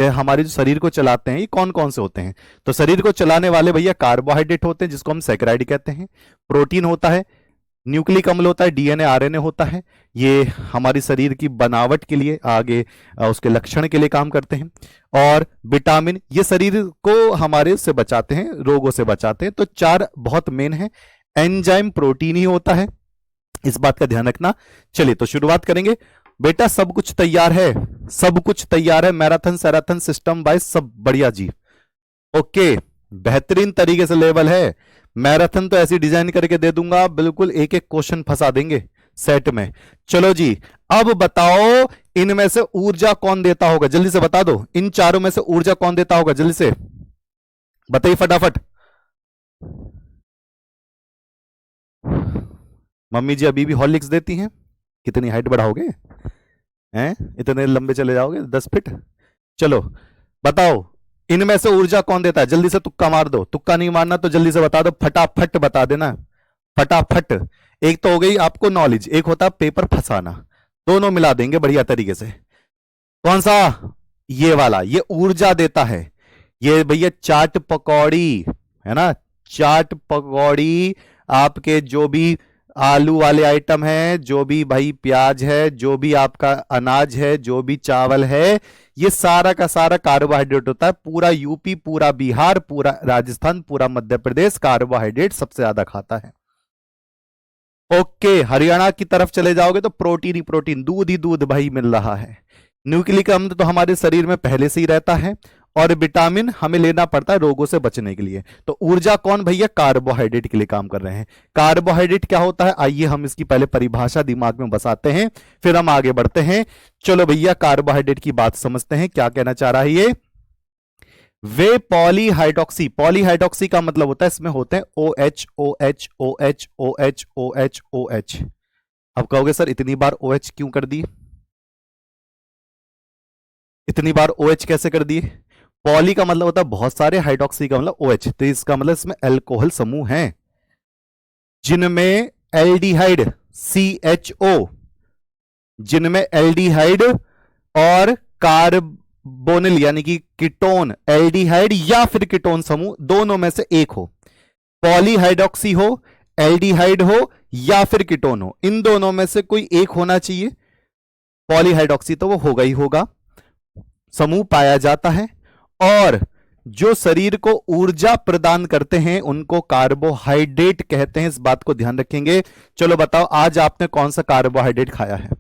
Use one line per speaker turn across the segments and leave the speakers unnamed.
ये हमारे जो शरीर को चलाते हैं ये कौन कौन से होते हैं? तो शरीर को चलाने वाले भैया कार्बोहाइड्रेट होते हैं जिसको हम सैकराइड कहते हैं, प्रोटीन होता है, न्यूक्लिक अम्ल होता है, डीएनए आरएनए होता है, ये हमारी शरीर की बनावट के लिए आगे उसके लक्षण के लिए काम करते हैं, और विटामिन ये शरीर को हमारे से बचाते हैं, रोगों से बचाते हैं। तो चार बहुत मेन है। एंजाइम प्रोटीन ही होता है, इस बात का ध्यान रखना। चलिए तो शुरुआत करेंगे बेटा। सब कुछ तैयार है, सब कुछ तैयार है, मैराथन सैराथन सिस्टम वाइज सब बढ़िया जी। ओके, बेहतरीन तरीके से लेवल है। मैराथन तो ऐसी डिजाइन करके दे दूंगा, बिल्कुल एक एक क्वेश्चन फंसा देंगे सेट में। चलो जी, अब बताओ इनमें से ऊर्जा कौन देता होगा, जल्दी से बता दो। इन चारों में से ऊर्जा कौन देता होगा, जल्दी से बताइए फटाफट। मम्मी जी अभी भी हॉर्लिक्स देती हैं? कितनी हाइट बढ़ाओगे हैं, इतने लंबे चले जाओगे 10 फीट? चलो बताओ इनमें से ऊर्जा कौन देता है, जल्दी से तुक्का मार दो। तुक्का नहीं मारना तो जल्दी से बता दो, फटाफट बता देना, फटाफट। एक तो हो गई आपको नॉलेज, एक होता है पेपर फंसाना, दोनों मिला देंगे बढ़िया तरीके से। कौन सा? ये वाला, ये ऊर्जा देता है। ये भैया चाट पकौड़ी है ना, चाट पकौड़ी आपके जो भी आलू वाले आइटम है, जो भी भाई प्याज है, जो भी आपका अनाज है, जो भी चावल है, ये सारा का सारा कार्बोहाइड्रेट होता है। पूरा यूपी, पूरा बिहार, पूरा राजस्थान, पूरा मध्य प्रदेश कार्बोहाइड्रेट सबसे ज्यादा खाता है। ओके, हरियाणा की तरफ चले जाओगे तो प्रोटीन ही प्रोटीन, दूध ही दूध भाई मिल रहा है। न्यूक्लिक अम्ल तो हमारे शरीर में पहले से ही रहता है, और विटामिन हमें लेना पड़ता है रोगों से बचने के लिए। तो ऊर्जा कौन भैया? कार्बोहाइड्रेट के लिए काम कर रहे हैं। कार्बोहाइड्रेट क्या होता है, आइए हम इसकी पहले परिभाषा दिमाग में बसाते हैं, फिर हम आगे बढ़ते हैं। चलो भैया कार्बोहाइड्रेट की बात समझते हैं, क्या कहना चाह रहा है ये। वे पॉलीहाइड्रोक्सी, पॉलीहाइड्रोक्सी का मतलब होता है इसमें होते हैं O H O H O H O H O H O H. अब कहोगे सर इतनी बार ओ एच क्यों कर दी, इतनी बार ओ एच कैसे कर दिए? पॉली का मतलब होता है बहुत सारे, हाइड्रोक्सी का मतलब ओ एच, तो इसका मतलब इसमें अल्कोहल समूह हैं जिनमें एल्डिहाइड CHO, जिनमें एल्डिहाइड और कार्बोनिल यानी कि कीटोन, एल्डिहाइड या फिर कीटोन समूह दोनों में से एक हो। पॉलीहाइड्रोक्सी हो, एल्डिहाइड हो या फिर कीटोन हो, इन दोनों में से कोई एक होना चाहिए। पॉलीहाइड्रोक्सी तो वो होगा ही होगा, समूह पाया जाता है। और जो शरीर को ऊर्जा प्रदान करते हैं उनको कार्बोहाइड्रेट कहते हैं, इस बात को ध्यान रखेंगे। चलो बताओ आज आपने कौन सा कार्बोहाइड्रेट खाया है?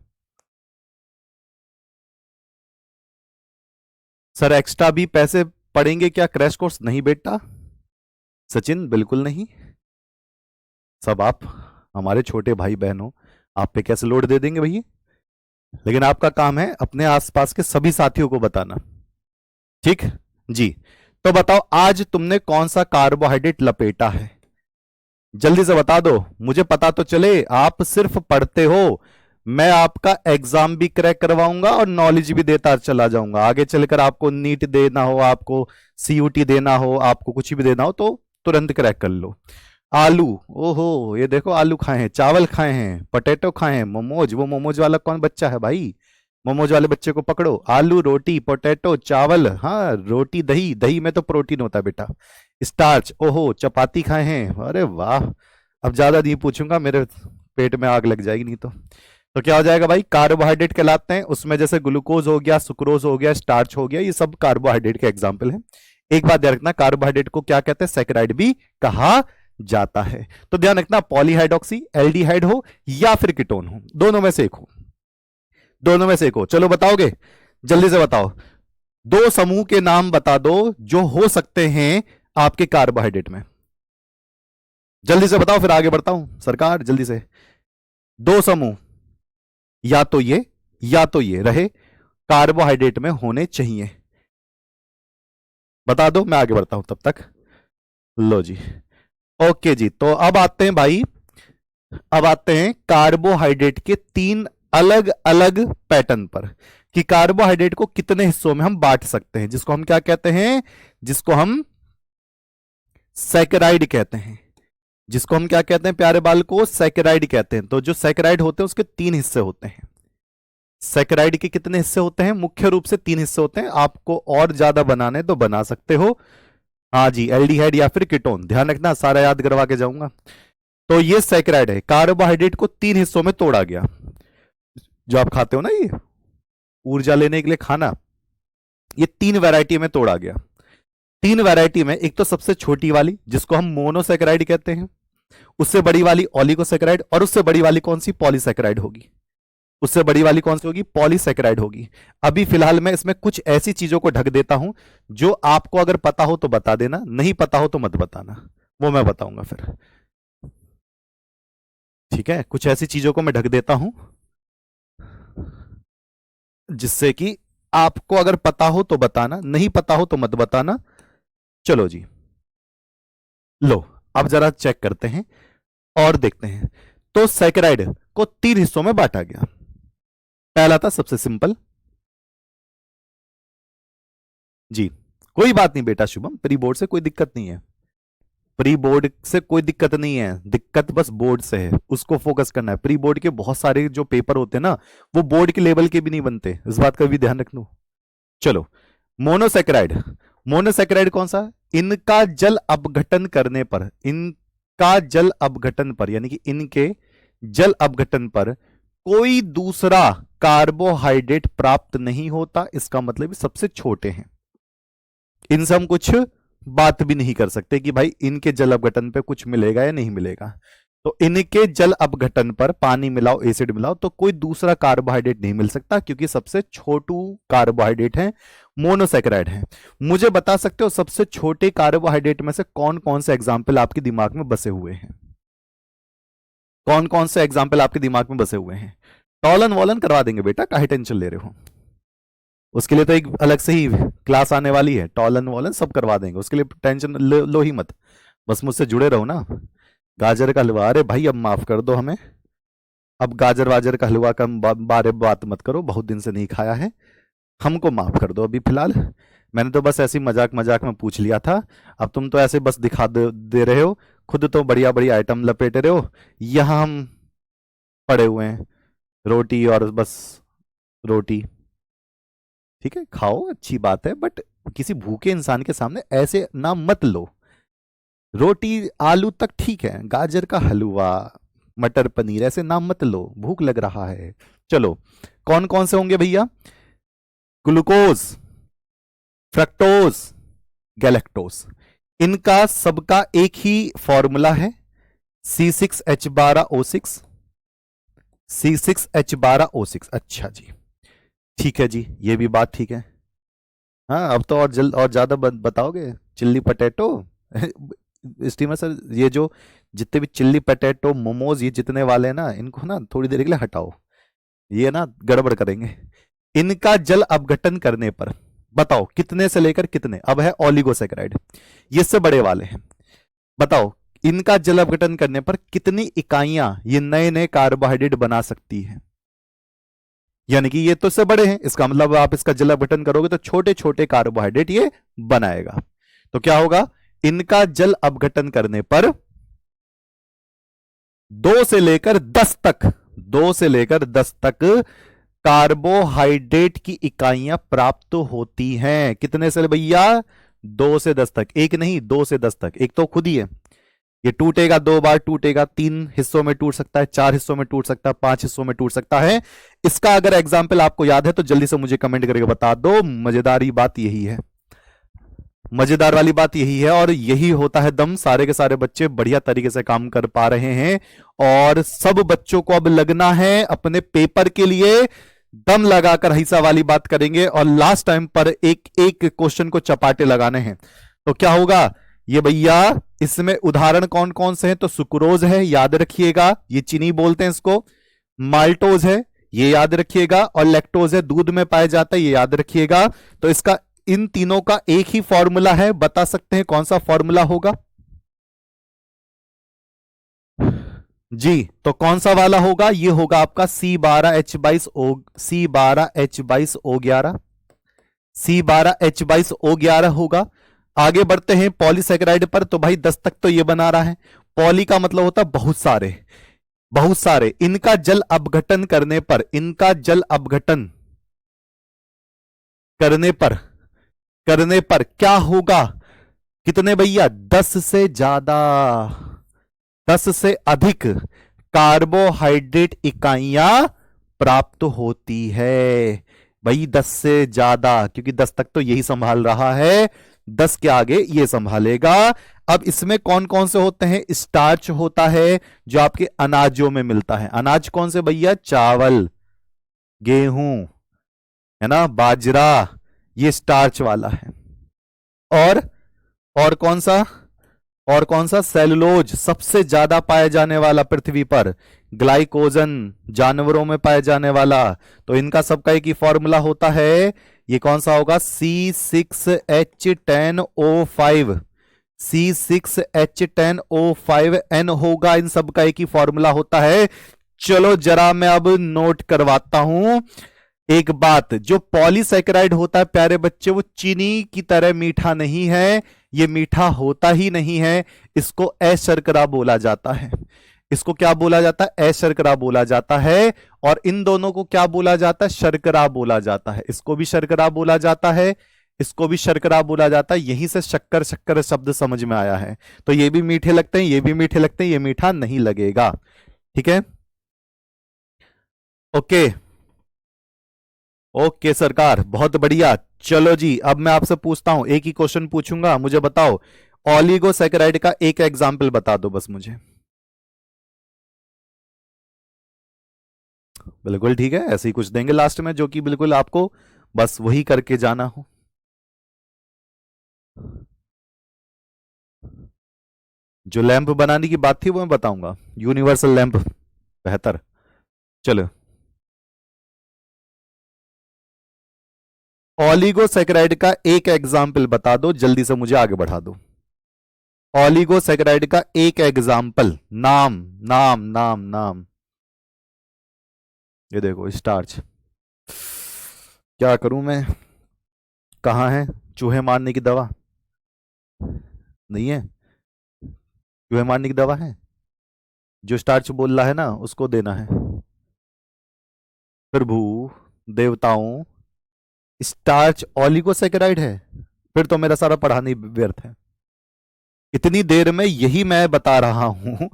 सर एक्स्ट्रा भी पैसे पड़ेंगे क्या, क्रैश कोर्स? नहीं बेटा सचिन, बिल्कुल नहीं। सब आप हमारे छोटे भाई बहन हो, आप पे कैसे लोड दे देंगे भैया। लेकिन आपका काम है अपने आसपास के सभी साथियों को बताना, ठीक जी। तो बताओ आज तुमने कौन सा कार्बोहाइड्रेट लपेटा है, जल्दी से बता दो, मुझे पता तो चले। आप सिर्फ पढ़ते हो, मैं आपका एग्जाम भी क्रैक करवाऊंगा और नॉलेज भी देता चला जाऊंगा। आगे चलकर आपको नीट देना हो, आपको CUT देना हो, आपको कुछ भी देना हो तो तुरंत क्रैक कर लो। आलू, ओहो ये देखो आलू खाए हैं, चावल खाए हैं, पोटैटो खाए हैं, मोमोज, वो मोमोज वाला कौन बच्चा है भाई, मोमोज वाले बच्चे को पकड़ो। आलू, रोटी, पोटैटो, चावल, हाँ रोटी, दही, दही में तो प्रोटीन होता है बेटा, स्टार्च, ओहो चपाती खाए हैं, अरे वाह। अब ज्यादा नहीं पूछूंगा, मेरे पेट में आग लग जाएगी नहीं तो क्या हो जाएगा भाई, कार्बोहाइड्रेट कहलाते हैं। उसमें जैसे ग्लूकोज हो गया, सुक्रोज हो गया, स्टार्च हो गया, ये सब कार्बोहाइड्रेट के एग्जाम्पल हैं। एक बात ध्यान रखना, कार्बोहाइड्रेट को क्या कहते हैं, सैकराइड भी कहा जाता है। तो ध्यान रखना, पॉलीहाइड्रोक्सी, एल्डिहाइड हो या फिर कीटोन हो, दोनों में से एक हो, दोनों में से एक हो। चलो बताओगे, जल्दी से बताओ, दो समूह के नाम बता दो जो हो सकते हैं आपके कार्बोहाइड्रेट में, जल्दी से बताओ फिर आगे बढ़ता हूं सरकार, जल्दी से। दो समूह या तो ये रहे कार्बोहाइड्रेट में होने चाहिए, बता दो मैं आगे बढ़ता हूं तब तक। लो जी, ओके जी। तो अब आते हैं भाई, अब आते हैं कार्बोहाइड्रेट के तीन अलग अलग पैटर्न पर, कि कार्बोहाइड्रेट को कितने हिस्सों में हम बांट सकते हैं, जिसको हम क्या कहते हैं, जिसको हम सैकराइड कहते हैं, जिसको हम क्या कहते हैं प्यारे बाल को, सैकराइड कहते हैं। तो जो सैकराइड होते हैं उसके तीन हिस्से होते हैं, सैकराइड के कितने हिस्से होते हैं? मुख्य रूप से 3 हिस्से होते हैं। आपको और ज्यादा बनाने तो बना सकते हो। हाँ जी, एल्डिहाइड या फिर कीटोन, ध्यान रखना, सारा याद करवा के जाऊंगा। तो ये सैकराइड है। कार्बोहाइड्रेट को 3 हिस्सों में तोड़ा गया। जो आप खाते हो ना, ये ऊर्जा लेने के लिए खाना, ये 3 वैरायटी में तोड़ा गया। 3 वैरायटी में, एक तो सबसे छोटी वाली जिसको हम मोनोसैकेराइड कहते हैं, उससे बड़ी वाली ऑलिगोसैकेराइड, और उससे बड़ी वाली कौन सी? पॉलीसैकेराइड होगी। उससे बड़ी वाली कौन सी होगी? पॉलीसैकेराइड होगी। अभी फिलहाल मैं इसमें कुछ ऐसी चीजों को ढक देता हूं जो आपको अगर पता हो तो बता देना, नहीं पता हो तो मत बताना, वो मैं बताऊंगा फिर। ठीक है, कुछ ऐसी चीजों को मैं ढक देता हूं जिससे कि आपको अगर पता हो तो बताना, नहीं पता हो तो मत बताना। चलो जी, लो अब जरा चेक करते हैं और देखते हैं। तो सैकराइड को 3 हिस्सों में बांटा गया। पहला था सबसे सिंपल जी। कोई बात नहीं बेटा शुभम, प्री बोर्ड से कोई दिक्कत नहीं है। प्री बोर्ड से कोई दिक्कत नहीं है, दिक्कत बस बोर्ड से है, उसको फोकस करना है। प्री बोर्ड के बहुत सारे जो पेपर होते हैं ना, वो बोर्ड के लेवल के भी नहीं बनते, इस बात का भी ध्यान रख लो। चलो, मोनोसैकेराइड। मोनोसैकेराइड कौन सा? इनका जल अपघटन करने पर, इनका जल अपघटन पर, यानी कि इनके जल अपघटन पर कोई दूसरा कार्बोहाइड्रेट प्राप्त नहीं होता। इसका मतलब सबसे छोटे हैं। इनसे हम कुछ बात भी नहीं कर सकते कि भाई इनके जल अपघटन पे कुछ मिलेगा या नहीं मिलेगा। तो इनके जल अपघटन पर पानी मिलाओ, एसिड मिलाओ, तो कोई दूसरा कार्बोहाइड्रेट नहीं मिल सकता, क्योंकि सबसे छोटू कार्बोहाइड्रेट है, मोनोसैकेराइड है। मुझे बता सकते हो सबसे छोटे कार्बोहाइड्रेट में से कौन कौन से एग्जाम्पल आपके दिमाग में बसे हुए हैं? कौन कौन से एग्जाम्पल आपके दिमाग में बसे हुए हैं? टॉलन वॉलन करवा देंगे बेटा, काहे टेंशन ले रहे हो? उसके लिए तो एक अलग से ही क्लास आने वाली है, टॉलन वॉलन सब करवा देंगे, उसके लिए टेंशन लो ही मत, बस मुझसे जुड़े रहो ना। गाजर का हलवा, अरे भाई अब माफ कर दो हमें, अब गाजर वाजर का हलवा का बारे बात मत करो, बहुत दिन से नहीं खाया है, हमको माफ कर दो अभी फिलहाल। मैंने तो बस ऐसी मजाक मजाक में पूछ लिया था, अब तुम तो ऐसे बस दिखा दे रहे हो, खुद तो बढ़िया बढ़िया आइटम लपेट रहे हो, यहां हम पड़े हुए हैं, रोटी और बस रोटी। ठीक है, खाओ, अच्छी बात है, बट किसी भूखे इंसान के सामने ऐसे नाम मत लो। रोटी आलू तक ठीक है, गाजर का हलवा, मटर पनीर, ऐसे नाम मत लो, भूख लग रहा है। चलो, कौन कौन से होंगे भैया? ग्लूकोज, फ्रक्टोज, गैलेक्टोज, इनका सबका एक ही फॉर्मूला है, C6H12O6। C6H12O6। अच्छा जी, ठीक है जी, ये भी बात ठीक है। हाँ, अब तो और जल्द और ज्यादा बताओगे। चिल्ली पटेटो स्टीमर सर, ये जो जितने भी चिल्ली पटेटो मोमोज ये जितने वाले हैं ना, इनको ना थोड़ी देर के लिए हटाओ, ये ना गड़बड़ करेंगे। इनका जल अपघटन करने पर बताओ कितने से लेकर कितने, अब है ओलिगोसैकेराइड, ये इससे बड़े वाले हैं, बताओ इनका जल अपघटन करने पर कितनी इकाइयां ये नए नए कार्बोहाइड्रेट बना सकती है? यानी कि ये तो इससे बड़े हैं, इसका मतलब आप इसका जल अपघटन करोगे तो छोटे छोटे कार्बोहाइड्रेट ये बनाएगा। तो क्या होगा? इनका जल अपघटन करने पर 2 से लेकर 10 तक, 2 से लेकर 10 तक कार्बोहाइड्रेट की इकाइयां प्राप्त होती हैं। कितने से भैया? 2 से 10 तक। एक नहीं, 2 से 10 तक। एक तो खुद ही है, ये टूटेगा, 2 बार टूटेगा, 3 हिस्सों में टूट सकता है, 4 हिस्सों में टूट सकता है, 5 हिस्सों में टूट सकता है। इसका अगर एग्जाम्पल आपको याद है तो जल्दी से मुझे कमेंट करके बता दो। मजेदारी बात यही है, मजेदार वाली बात यही है, और यही होता है दम। सारे के सारे बच्चे बढ़िया तरीके से काम कर पा रहे हैं, और सब बच्चों को अब लगना है अपने पेपर के लिए दम लगाकर हिस्सा वाली बात करेंगे, और लास्ट टाइम पर एक एक क्वेश्चन को चपाटे लगाने हैं। तो क्या होगा ये भैया? इसमें उदाहरण कौन कौन से हैं? तो सुक्रोज है, याद रखिएगा, ये चीनी बोलते हैं इसको। माल्टोज है, ये याद रखिएगा, और लैक्टोज है, दूध में पाया जाता है, ये याद रखिएगा। तो इसका इन तीनों का एक ही फॉर्मूला है, बता सकते हैं कौन सा फॉर्मूला होगा जी? तो कौन सा वाला होगा? ये होगा आपका C12H22O, C12H22O11, C12H22O11 होगा। आगे बढ़ते हैं पॉलीसैकेराइड पर, तो भाई 10 तक तो ये बना रहा है। पॉली का मतलब होता है बहुत सारे, बहुत सारे। इनका जल अपघटन करने पर, इनका जल अपघटन करने पर क्या होगा? कितने भैया? 10 से ज्यादा, 10 से अधिक कार्बोहाइड्रेट इकाइयां प्राप्त होती है। भाई 10 से ज्यादा, क्योंकि 10 तक तो यही संभाल रहा है, 10 के आगे ये संभालेगा। अब इसमें कौन कौन से होते हैं? स्टार्च होता है जो आपके अनाजों में मिलता है। अनाज कौन से भैया? चावल, गेहूं, है ना, बाजरा, ये स्टार्च वाला है। और और कौन सा? और कौन सा? सेलुलोज, सबसे ज्यादा पाया जाने वाला पृथ्वी पर। ग्लाइकोजन, जानवरों में पाया जाने वाला। तो इनका सबका एक ही फॉर्मूला होता है, ये कौन सा होगा? C6H10O5, C6H10O5N होगा। इन सबका एक ही फॉर्मूला होता है। चलो जरा मैं अब नोट करवाता हूं एक बात। जो पॉलीसैकेराइड होता है प्यारे बच्चे, वो चीनी की तरह मीठा नहीं है, ये मीठा होता ही नहीं है। इसको अशर्करा बोला जाता है। इसको क्या बोला जाता है? अशर्करा बोला जाता है। और इन दोनों को क्या बोला जाता है? शर्करा बोला जाता है। इसको भी शर्करा बोला जाता है, इसको भी शर्करा बोला जाता है। यहीं से शक्कर शक्कर शब्द समझ में आया है। तो ये भी मीठे लगते हैं, ये भी मीठे लगते हैं, ये मीठा नहीं लगेगा। ठीक है, ओके ओके सरकार, बहुत बढ़िया। चलो जी, अब मैं आपसे पूछता हूं, एक ही क्वेश्चन पूछूंगा, मुझे बताओ ऑलिगोसैकेराइड का एक एग्जाम्पल बता दो बस मुझे। बिल्कुल ठीक है, ऐसे ही कुछ देंगे लास्ट में जो कि बिल्कुल आपको बस वही करके जाना हो। जो लैंप बनाने की बात थी वो मैं बताऊंगा, यूनिवर्सल लैंप बेहतर। चलो, ऑलिगोसैकेराइड का एक एग्जाम्पल बता दो, जल्दी से मुझे आगे बढ़ा दो। ऑलिगोसैकेराइड का एक एग्जाम्पल, नाम नाम नाम नाम। ये देखो स्टार्च, क्या करूं मैं? कहां है? चूहे मारने की दवा नहीं है? चूहे मारने की दवा है? जो स्टार्च बोल रहा है ना उसको देना है। प्रभु, देवताओं, स्टार्च ऑलिगोसैकेराइड है? फिर तो मेरा सारा पढ़ाना ही व्यर्थ है। इतनी देर में यही मैं बता रहा हूं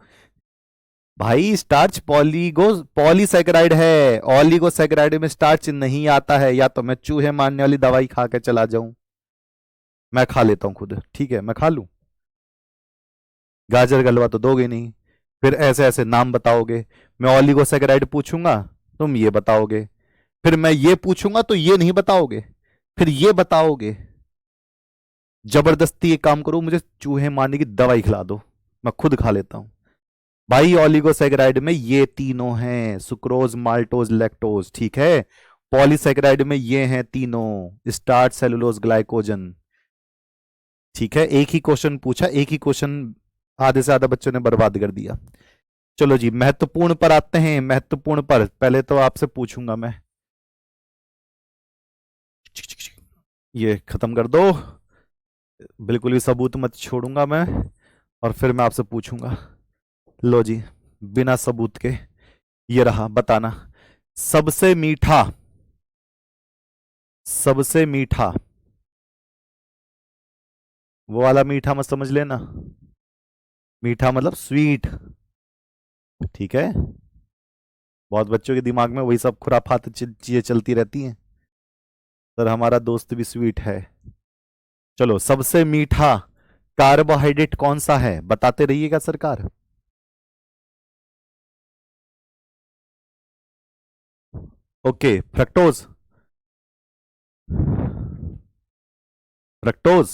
भाई, स्टार्च पॉलीसैकेराइड है, ऑलिगोसैकेराइड में स्टार्च नहीं आता है। या तो मैं चूहे मारने वाली दवाई खा के चला जाऊं, मैं खा लेता हूं खुद, ठीक है, मैं खा लूं। गाजर का हलवा तो दोगे नहीं, फिर ऐसे ऐसे नाम बताओगे। मैं ऑलिगोसैकेराइड पूछूंगा, तुम ये बताओगे। फिर मैं ये पूछूंगा तो ये नहीं बताओगे, फिर ये बताओगे। जबरदस्ती एक काम करो, मुझे चूहे मारने की दवाई खिला दो, मैं खुद खा लेता हूं। भाई ऑलिगोसैकेराइड में ये तीनों हैं, सुक्रोज, माल्टोज, लैक्टोज, ठीक है। पॉलीसैकेराइड में ये हैं तीनों, स्टार्च, सेलुलोज, ग्लाइकोजन। ठीक है, एक ही क्वेश्चन पूछा, एक ही क्वेश्चन आधे से आधा बच्चों ने बर्बाद कर दिया। चलो जी, महत्वपूर्ण पर आते हैं। महत्वपूर्ण पर पहले तो आपसे पूछूंगा मैं, ये खत्म कर दो, बिल्कुल भी सबूत मत छोड़ूंगा मैं। और फिर मैं आपसे पूछूंगा, लो जी, बिना सबूत के ये रहा, बताना सबसे मीठा, सबसे मीठा, वो वाला मीठा मत समझ लेना, मीठा मतलब स्वीट, ठीक है। बहुत बच्चों के दिमाग में वही सब खुराफात चीजें चलती रहती हैं, सर हमारा दोस्त भी स्वीट है। चलो, सबसे मीठा कार्बोहाइड्रेट कौन सा है? बताते रहिएगा सरकार। ओके, फ्रक्टोज, फ्रक्टोज,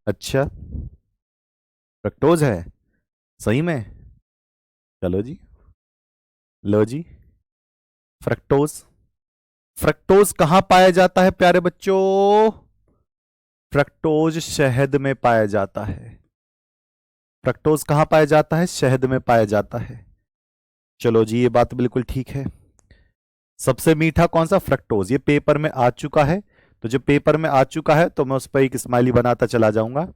अच्छा, फ्रक्टोज है सही में? चलो जी, लो जी, फ्रक्टोज। फ्रक्टोज कहां पाया जाता है प्यारे बच्चों? फ्रक्टोज शहद में पाया जाता है। फ्रक्टोज कहां पाया जाता है? शहद में पाया जाता है। चलो जी, ये बात बिल्कुल ठीक है। सबसे मीठा कौन सा? फ्रक्टोज। ये पेपर में आ चुका है, तो जब पेपर में आ चुका है तो मैं उस पर एक स्माइली बनाता चला जाऊंगा।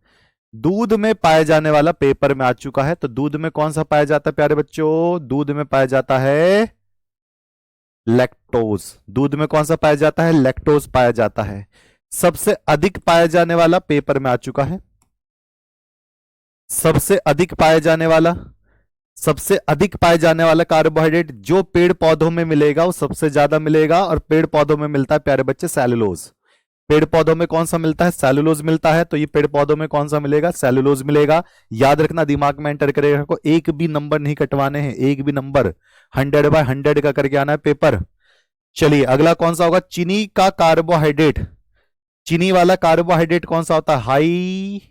दूध में पाया जाने वाला पेपर में आ चुका है। तो दूध में कौन सा पाया जाता है प्यारे बच्चों? दूध में पाया जाता है लैक्टोज। दूध में कौन सा पाया जाता है? लैक्टोज पाया जाता है। सबसे अधिक पाया जाने वाला पेपर में आ चुका है। सबसे अधिक पाया जाने वाला, सबसे अधिक पाए जाने वाला कार्बोहाइड्रेट जो पेड़ पौधों में मिलेगा वो सबसे ज्यादा मिलेगा, और पेड़ पौधों में मिलता है प्यारे बच्चे सेलुलोज। पेड़ पौधों में कौन सा मिलता है? सेलुलोज मिलता है। तो ये पेड़ पौधों में कौन सा मिलेगा? सेलुलोज मिलेगा। याद रखना, दिमाग में एंटर करेगा को, एक भी नंबर नहीं कटवाने हैं, एक भी नंबर 100/100 का करके आना है पेपर। चलिए अगला कौन सा होगा? चीनी का कार्बोहाइड्रेट, चीनी वाला कार्बोहाइड्रेट कौन सा होता है? हाइड्रेट।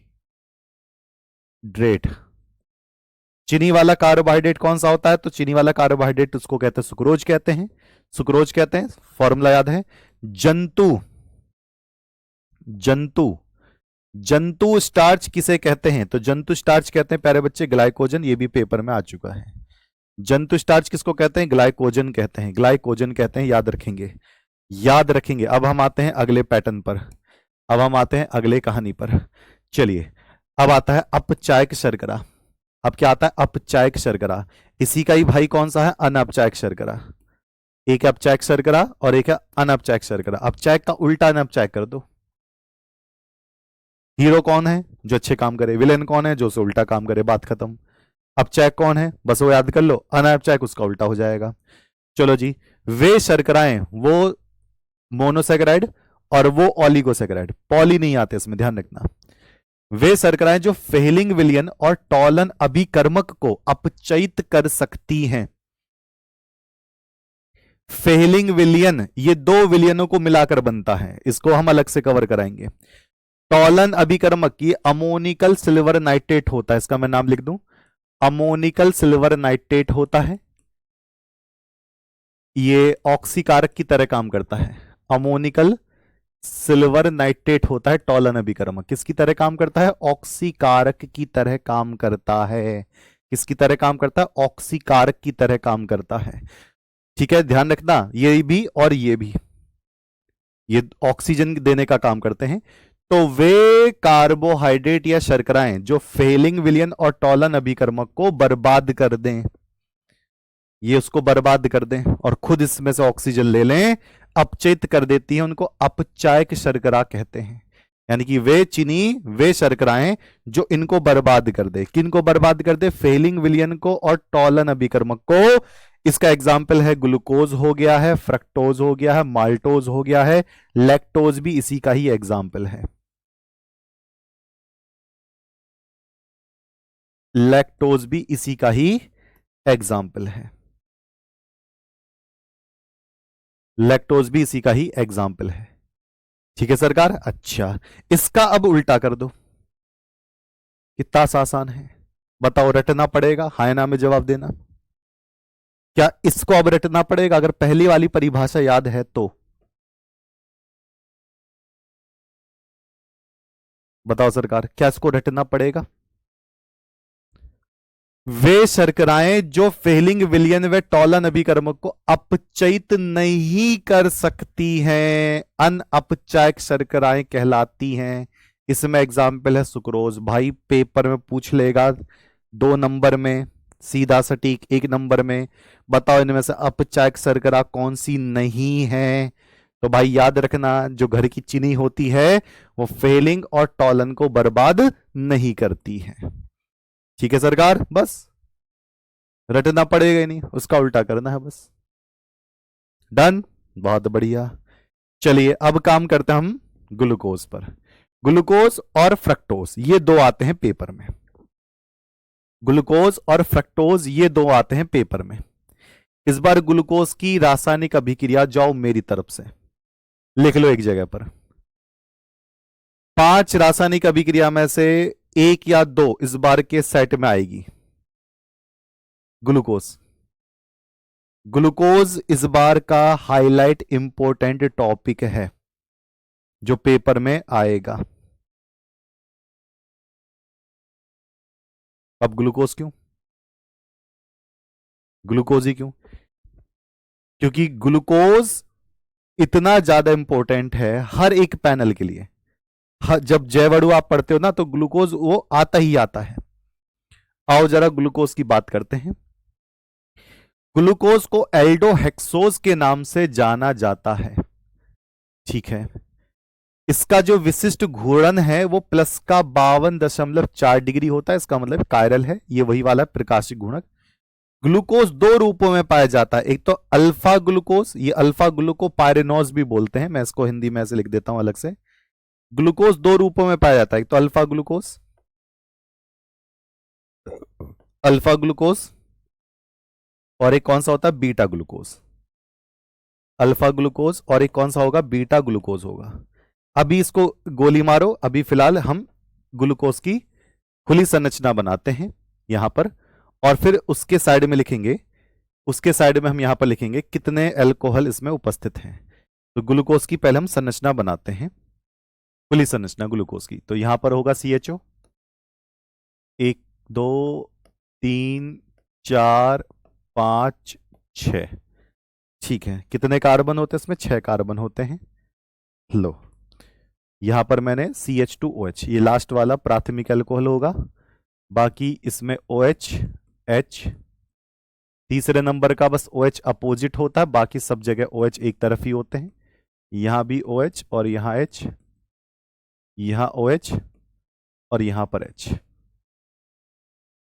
चीनी वाला कार्बोहाइड्रेट कौन सा होता है? तो चीनी वाला कार्बोहाइड्रेट उसको कहते हैं सुक्रोज कहते हैं, सुक्रोज कहते हैं। फॉर्मूला याद है? जंतु, जंतु, जंतु स्टार्च किसे कहते हैं? तो जंतु स्टार्च कहते हैं प्यारे बच्चे ग्लाइकोजन। ये भी पेपर में आ चुका है। जंतु स्टार्च किसको कहते हैं? ग्लाइकोजन कहते हैं, ग्लाइकोजन कहते हैं। याद रखेंगे, याद रखेंगे। अब हम आते हैं अगले पैटर्न पर, अब हम आते हैं अगले कहानी पर। चलिए अब आता है अपचायक शर्करा। अब क्या आता है? अपचायक शर्करा। इसी का ही भाई कौन सा है? अनअपचायक शर्करा। एक अपचायक शर्करा और एक है अनअपचायक शर्करा। अपचायक का उल्टा अनअपचायक कर दो। हीरो कौन है? जो अच्छे काम करे। विलेन कौन है? जो उसे उल्टा काम करे। बात खत्म। अपचायक कौन है? बस वो याद कर लो। अनअपचायक उसका उल्टा हो जाएगा। चलो जी, वे शर्कराएं, वो मोनोसेकेराइड और वो ऑलिगोसेकेराइड, पॉली नहीं आते इसमें, ध्यान रखना। वे शर्कराएं जो फेलिंग विलियन और टॉलन अभिकर्मक को अपचयित कर सकती हैं। फेलिंग विलियन, ये दो विलियनों को मिलाकर बनता है, इसको हम अलग से कवर कराएंगे। टॉलन अभिकर्मक की अमोनिकल सिल्वर नाइट्रेट होता है, इसका मैं नाम लिख दूं, अमोनिकल सिल्वर नाइट्रेट होता है। ये ऑक्सीकारक की तरह काम करता है। अमोनिकल सिल्वर नाइट्रेट होता है टॉलन अभिकर्मक। किसकी तरह काम करता है? ऑक्सीकारक की तरह काम करता है। किसकी तरह काम करता है? ऑक्सीकारक की तरह काम करता है। ठीक है, ध्यान रखना, ये भी और ये भी, ये ऑक्सीजन देने का काम करते हैं। तो वे कार्बोहाइड्रेट या शर्कराएं जो फेलिंग विलियन और टॉलन अभिकर्मक को बर्बाद कर दें, ये उसको बर्बाद कर दें और खुद इसमें से ऑक्सीजन ले लें, अपचयित कर देती है, उनको अपचायक शर्करा कहते हैं। यानी कि वे चीनी, वे शर्कराएं जो इनको बर्बाद कर दे। किनको बर्बाद कर दे? फेलिंग विलियन को और टॉलन अभिकर्मक को। इसका एग्जाम्पल है ग्लूकोज हो गया है, फ्रक्टोज हो गया है, माल्टोज हो गया है, लैक्टोज भी इसी का ही एग्जाम्पल है। लैक्टोज भी इसी का ही एग्जाम्पल है। लैक्टोज भी इसी का ही एग्जाम्पल है। ठीक है सरकार। अच्छा, इसका अब उल्टा कर दो। कितना आसान है बताओ? रटना पड़ेगा, हाय ना में जवाब देना। क्या इसको अब रटना पड़ेगा? अगर पहली वाली परिभाषा याद है तो बताओ सरकार, क्या इसको रटना पड़ेगा? वे शर्कराएं जो फेलिंग विलियन व टॉलन अभिकर्मक को अपचयित नहीं कर सकती हैं, अनअपचायक शर्कराएं कहलाती हैं। इसमें एग्जाम्पल है सुक्रोज। भाई पेपर में पूछ लेगा 2 नंबर में, सीधा सटीक 1 नंबर में, बताओ इनमें से अपचायक शर्करा कौन सी नहीं है? तो भाई याद रखना, जो घर की चीनी होती है वो फेलिंग और टॉलन को बर्बाद नहीं करती है। ठीक है सरकार, बस रटना पड़ेगा ही नहीं, उसका उल्टा करना है बस। डन, बहुत बढ़िया। चलिए अब काम करते हैं हम ग्लूकोज पर। ग्लूकोज और फ्रक्टोज ये दो आते हैं पेपर में। ग्लूकोज और फ्रक्टोज ये दो आते हैं पेपर में। इस बार ग्लूकोज की रासायनिक अभिक्रिया जाओ मेरी तरफ से लिख लो एक जगह पर। 5 रासायनिक अभिक्रिया में से 1 या 2 इस बार के सेट में आएगी। ग्लूकोज, ग्लूकोज इस बार का हाईलाइट इंपॉर्टेंट टॉपिक है जो पेपर में आएगा। अब ग्लूकोज क्यों? ग्लूकोज ही क्यों? क्योंकि ग्लूकोज इतना ज्यादा इंपॉर्टेंट है हर एक पैनल के लिए। जब जयवड़ु आप पढ़ते हो ना तो ग्लूकोज वो आता ही आता है। आओ जरा ग्लूकोज की बात करते हैं। ग्लूकोज को एल्डोहेक्सोज के नाम से जाना जाता है, ठीक है। इसका जो विशिष्ट घूर्णन है वो प्लस का 52.4 डिग्री होता है, इसका मतलब कायरल है, ये वही वाला प्राकाशिक गुणक। ग्लूकोज दो रूपों में पाया जाता है, एक तो अल्फा ग्लूकोज, ये अल्फा ग्लूकोपायरेनोज भी बोलते हैं, मैं इसको हिंदी में ऐसे लिख देता हूं अलग से। ग्लूकोज दो रूपों में पाया जाता है, एक तो अल्फा ग्लूकोज, अल्फा ग्लूकोज, और एक कौन सा होता है बीटा ग्लूकोज। अल्फा ग्लूकोज और एक कौन सा होगा, बीटा ग्लूकोज होगा। अभी इसको गोली मारो, अभी फिलहाल हम ग्लूकोज की खुली संरचना बनाते हैं यहां पर, और फिर उसके साइड में लिखेंगे, उसके साइड में हम यहां पर लिखेंगे कितने अल्कोहल इसमें उपस्थित हैं। तो ग्लूकोज की पहले हम संरचना बनाते हैं, खुली संरचना ग्लूकोज की। तो यहां पर होगा CHO, 1 2 3 4 5 6, ठीक है। कितने कार्बन होते हैं इसमें, 6 कार्बन होते हैं। लो यहां पर मैंने CH2OH, ये लास्ट वाला प्राथमिक अल्कोहल होगा, बाकी इसमें OH H, तीसरे नंबर का बस OH अपोजिट होता है, बाकी सब जगह OH एक तरफ ही होते हैं। यहां भी OH और यहां H, यहां OH और यहां पर H।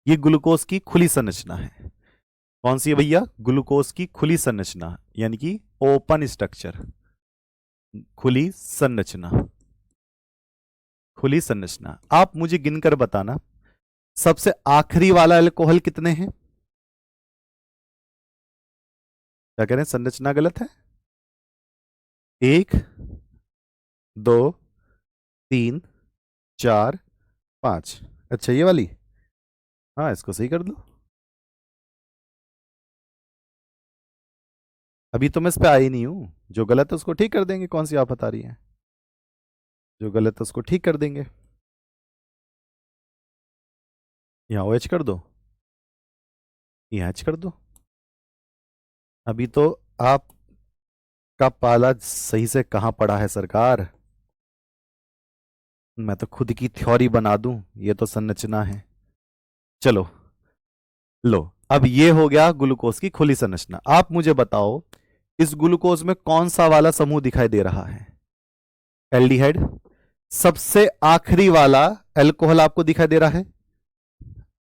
ये ग्लूकोज की खुली संरचना है। कौन सी है भैया, ग्लूकोज की खुली संरचना, यानी कि ओपन स्ट्रक्चर, खुली संरचना। खुली संरचना आप मुझे गिनकर बताना सबसे आखिरी वाला अल्कोहल कितने हैं। क्या कह रहे हैं, संरचना गलत है। 1 2 3 4 5, अच्छा ये वाली, हाँ इसको सही कर दो। अभी तो मैं इस पे आई नहीं हूं, जो गलत है उसको ठीक कर देंगे। कौन सी आप बता रही हैं, जो गलत है उसको ठीक कर देंगे। यहाँ OH कर दो, यहाँ H कर दो। अभी तो आपका पाला सही से कहां पड़ा है सरकार, मैं तो खुद की थ्योरी बना दूं, ये तो संरचना है। चलो लो, अब ये हो गया ग्लूकोज की खुली संरचना। आप मुझे बताओ इस ग्लूकोज में कौन सा वाला समूह दिखाई दे रहा है, एल्डिहाइड। सबसे आखिरी वाला अल्कोहल आपको दिखाई दे रहा है,